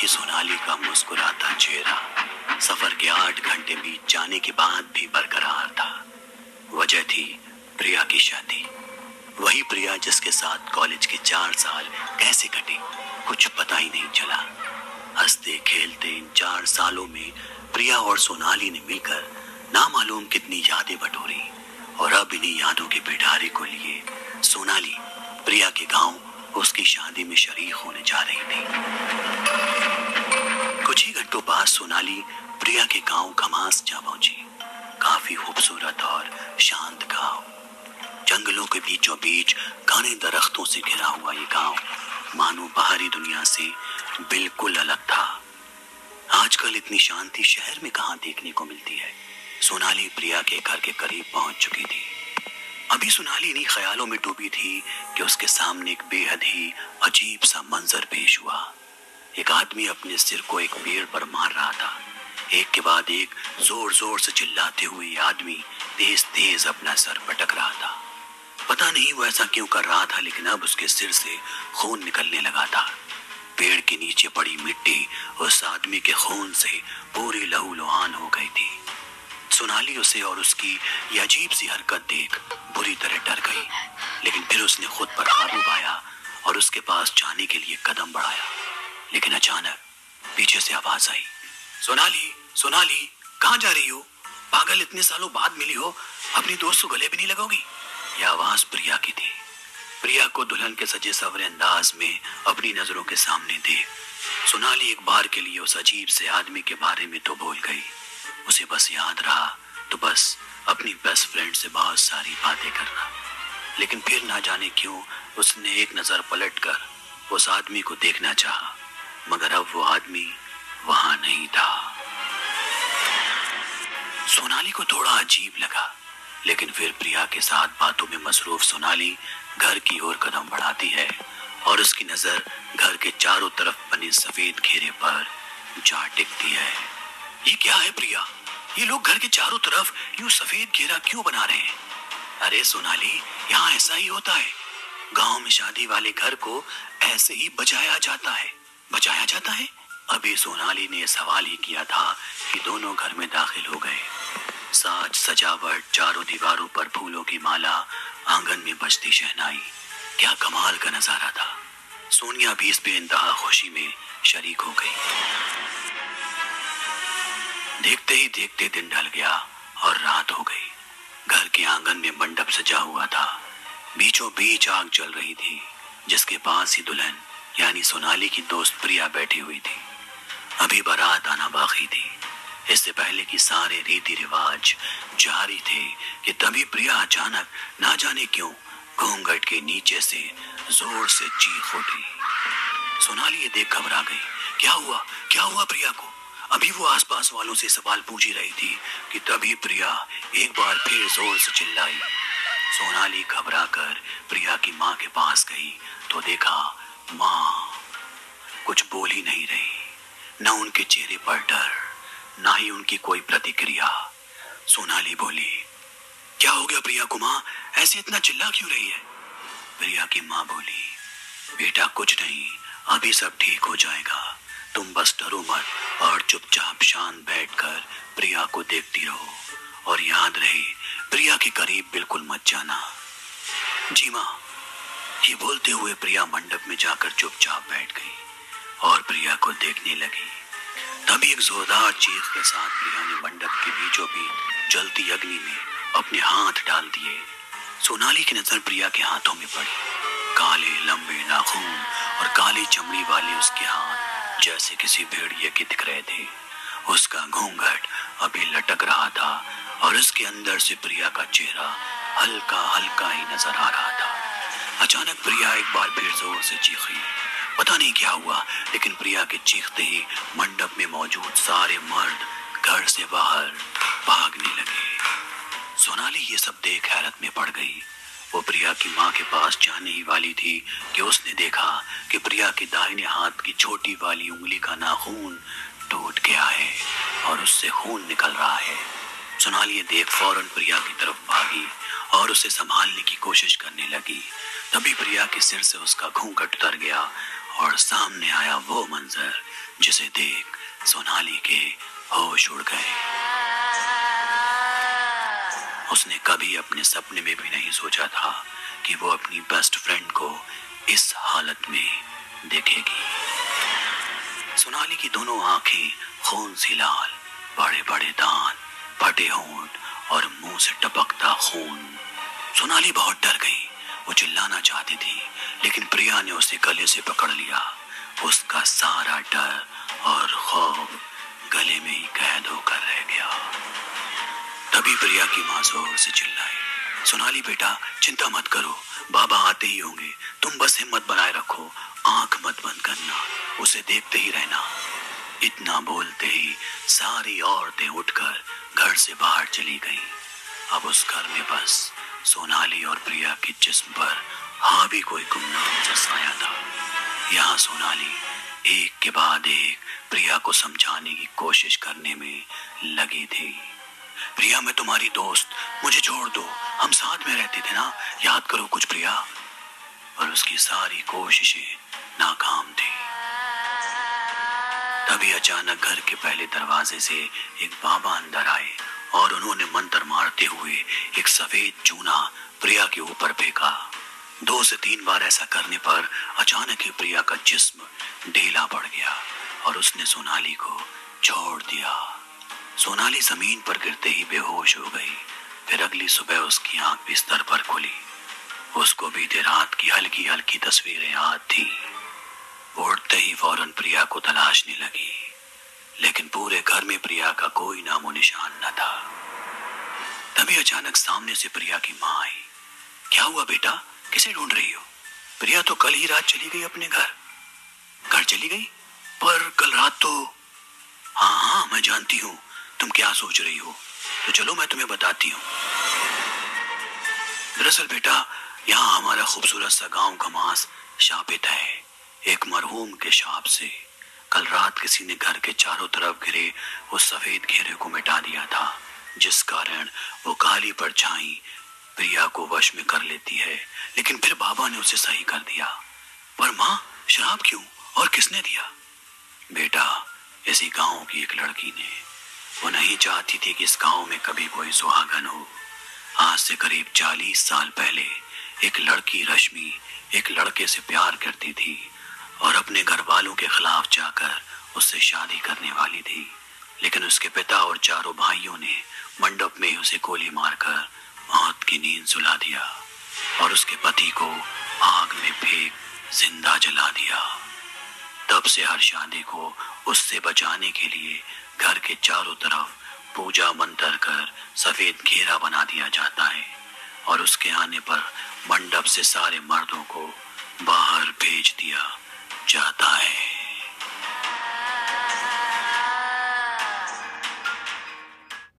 देखी सोनाली का मुस्कुराता चेहरा सफर के 8 घंटे बीत जाने के बाद भी बरकरार था। वजह थी प्रिया की शादी। वही प्रिया जिसके साथ कॉलेज के 4 साल कैसे कटे कुछ पता ही नहीं चला। हंसते खेलते इन 4 सालों में प्रिया और सोनाली ने मिलकर ना मालूम कितनी यादें बटोरी और अब इन्हीं यादों के पिटारे को लिए सोनाली प्रिया के गांव उसकी शादी में शरीक होने जा रही थी। कुछ ही घंटों बाद सोनाली प्रिया के गांव घमास जा पहुंची। काफी खूबसूरत और शांत गांव, जंगलों के बीचों बीच घने दरख्तों से घिरा हुआ ये गांव मानो बाहरी दुनिया से बिल्कुल अलग था। आजकल इतनी शांति शहर में कहां देखने को मिलती है। सोनाली प्रिया के घर के करीब पहुंच चुकी थी। अभी सोनाली इन्हीं ख्यालों में डूबी थी कि उसके सामने एक बेहद ही अजीब सा मंजर पेश हुआ। एक आदमी अपने सिर को एक पेड़ पर मार रहा था। एक के बाद एक जोर जोर से चिल्लाते हुए आदमी तेज तेज अपना सर पटक रहा था। पता नहीं वो ऐसा क्यों कर रहा था, लेकिन अब उसके सिर से खून निकलने लगा था। पेड़ के नीचे पड़ी मिट्टी उस आदमी के खून से पूरी लहूलुहान हो गई थी। सोनाली उसे और उसकी ये अजीब सी हरकत देख बुरी तरह डर गई, लेकिन फिर उसने खुद पर काबू पाया और उसके पास जाने के लिए कदम बढ़ाया। लेकिन अचानक पीछे से आवाज आई, सोनाली सोनाली कहाँ जा रही हो? पागल, इतने सालों बाद मिली हो, अपनी दोस्त को गले भी नहीं लगोगी? यह आवाज प्रिया की थी। प्रिया को दुल्हन के सजे सवरे अंदाज में अपनी नजरों के सामने देख सोनाली एक बार के लिए उस अजीब से आदमी के बारे में तो भूल गई। उसे बस याद रहा तो बस अपनी बेस्ट फ्रेंड से बहुत सारी बातें करना। लेकिन फिर ना जाने क्यों उसने एक नजर पलटकर उस आदमी को देखना चाहा, मगर अब वो आदमी वहां नहीं था। सोनाली को थोड़ा अजीब लगा, लेकिन फिर प्रिया के साथ बातों में मसरूफ सोनाली घर की ओर कदम बढ़ाती है और उसकी नजर घर के चारों तरफ बने सफेद घेरे पर जा टिकती है। ये क्या है प्रिया? ये लोग घर के चारों तरफ यूं सफेद घेरा क्यों बना रहे हैं? अरे सोनाली, यहाँ ऐसा ही होता है। गांव में शादी वाले घर को ऐसे ही बचाया जाता है। बचाया जाता है? अभी सोनाली ने सवाल ही किया था कि दोनों घर में दाखिल हो गए। साज सजावट, चारों दीवारों पर फूलों की माला, आंगन में बजती शहनाई, क्या कमाल का नजारा था। सोनिया भी इस बेइंतहा खुशी में शरीक हो गई। देखते ही देखते दिन ढल गया और रात हो गई। घर के आंगन में मंडप सजा हुआ था। बीचों बीच आग जल रही थी, जिसके पास ही दुल्हन यानी सोनाली की दोस्त प्रिया बैठी हुई थी। अभी बारात आना बाकी थी। इससे पहले कि सारे रीति रिवाज जारी थे कि तभी प्रिया अचानक ना जाने क्यों घूंघट के नीचे से जोर से चीख उठी। सोनाली ये देख घबरा गई। क्या हुआ? क्या हुआ प्रिया को? अभी वो आसपास वालों से सवाल पूछ ही रही थी कि तभी प्रिया एक बार फिर जोर से चिल्लाई। सोनाली घबरा कर प्रिया की माँ के पास गई तो देखा माँ कुछ बोल ही नहीं रही। न उनके चेहरे पर डर, ना ही उनकी कोई प्रतिक्रिया। सोनाली बोली, क्या हो गया प्रिया को माँ? ऐसे इतना चिल्ला क्यों रही है? प्रिया की माँ बोली, बेटा कुछ नहीं, अभी सब ठीक हो जाएगा। तुम बस डरो मत और चुपचाप शांत बैठकर प्रिया को देखती रहो और याद रहे प्रिया के करीब बिल्कुल मत जाना। जी माँ। ये बोलते हुए प्रिया मंडप में जाकर चुपचाप बैठ गई और प्रिया को देखने लगी। तभी एक जोरदार चीख के साथ प्रिया ने मंडप के बीचों बीच जलती अग्नि में अपने हाथ डाल दिए। सोनाली की नजर प्रिया के हाथों में पड़ी। काले लंबे नाखून और काली चमड़ी वाले उसके हाथ जैसे किसी भेड़िए के दिख रहे थे। उसका घूंघट अभी लटक रहा था और उसके अंदर से प्रिया का चेहरा हल्का हल्का ही नजर आ रहा था। अचानक प्रिया एक बार फिर जोर से चीखी। पता नहीं क्या हुआ, लेकिन प्रिया के चीखते ही मंडप में मौजूद सारे मर्द घर से बाहर भागने लगे। सोनाली ये सब देख हैरत में पड़ गई। वो प्रिया की माँ के पास जाने ही वाली थी कि उसने देखा कि प्रिया के दाहिने हाथ की छोटी वाली उंगली का नाखून टूट गया है और उससे खून निकल रहा है। सोनाली ये देख फौरन प्रिया की तरफ भागी और उसे संभालने की कोशिश करने लगी। तभी प्रिया के सिर से उसका घूंघट उतर गया और सामने आया वो मंजर जिसे देख सोनाली के होश उड़ गए। उसने कभी अपने सपने में भी नहीं सोचा था कि वो अपनी बेस्ट फ्रेंड को इस हालत में देखेगी। सोनाली की दोनों आंखें खून सी लाल, बड़े बड़े दांत, फटे होंठ और मुंह से टपकता खून। सोनाली बहुत डर गई। वो चिल्लाना चाहती थी, लेकिन प्रिया ने उसे गले से पकड़ लिया। उसका सारा डर और खौफ गले में ही कैद होकर रह गया। तभी प्रिया की मां जोर से चिल्लाई, सोनाली बेटा, चिंता मत करो, बाबा आते ही होंगे, तुम बस हिम्मत बनाए रखो, आंख मत बंद करना, उसे देखते ही रहना। इतना बोलते ही सारी औरतें उठकर घर से बाहर चली गईं। अब उस घर में बस सोनाली और प्रिया के जिस्म पर हावी कोई गुमनाम सा साया था। यहाँ सोनाली एक के बाद एक प्रिया को समझाने की कोशिश करने में लगी थी। प्रिया, मैं तुम्हारी दोस्त, मुझे छोड़ दो, हम साथ में रहते थे ना, याद करो कुछ प्रिया। पर उसकी सारी कोशिशें नाकाम थी। तभी अचानक घर के पहले दरवाजे से एक बाबा अंदर आए और उन्होंने मंत्र मारते हुए एक सफेद चूना प्रिया के ऊपर फेंका। 2 से 3 बार ऐसा करने पर अचानक ही प्रिया का जिस्म ढीला पड़ गया और उसने सोनाली को छोड़ दिया। सोनाली जमीन पर गिरते ही बेहोश हो गई। फिर अगली सुबह उसकी आंख बिस्तर पर खुली। उसको बीते रात की हल्की हल्की तस्वीरें याद थी। उठते ही फौरन प्रिया को तलाशने लगी, लेकिन पूरे घर में प्रिया का कोई नामो निशान न था। तभी अचानक सामने से प्रिया की मां आई। क्या हुआ बेटा, किसे ढूंढ रही हो? प्रिया तो कल ही रात चली गई अपने घर चली गई, पर कल रात तो। हाँ, मैं जानती हूँ तुम क्या सोच रही हो, तो चलो मैं तुम्हें बताती हूँ। दरअसल बेटा, यहाँ हमारा खूबसूरत सा गांव का मांस शापित है। एक मरहूम के शाप से कल रात किसी ने घर के चारों तरफ घिरे उस सफेद घेरे को मिटा दिया था, जिस कारण वो काली परछाई प्रिया को वश में कर लेती है। लेकिन फिर बाबा ने उसे सही कर दिया। पर माँ, श्राप क्यों और किसने दिया? बेटा, इसी गांव की एक लड़की ने। वो नहीं चाहती थी कि इस गांव में कभी कोई सुहागन हो। आज से करीब 40 साल पहले एक लड़की रश्मि एक लड़के से प्यार करती थी और अपने घर वालों के खिलाफ जाकर उससे शादी करने वाली थी। लेकिन उसके पिता और चारों भाइयों ने मंडप में उसे गोली मारकर मौत की नींद सुला दिया और उसके पति को आग में फेंक जिंदा जला दिया। तब से हर शादी को उससे बचाने के लिए घर के चारों तरफ पूजा मंत्र कर सफेद घेरा बना दिया जाता है और उसके आने पर मंडप से सारे मर्दों को बाहर भेज दिया जाता है।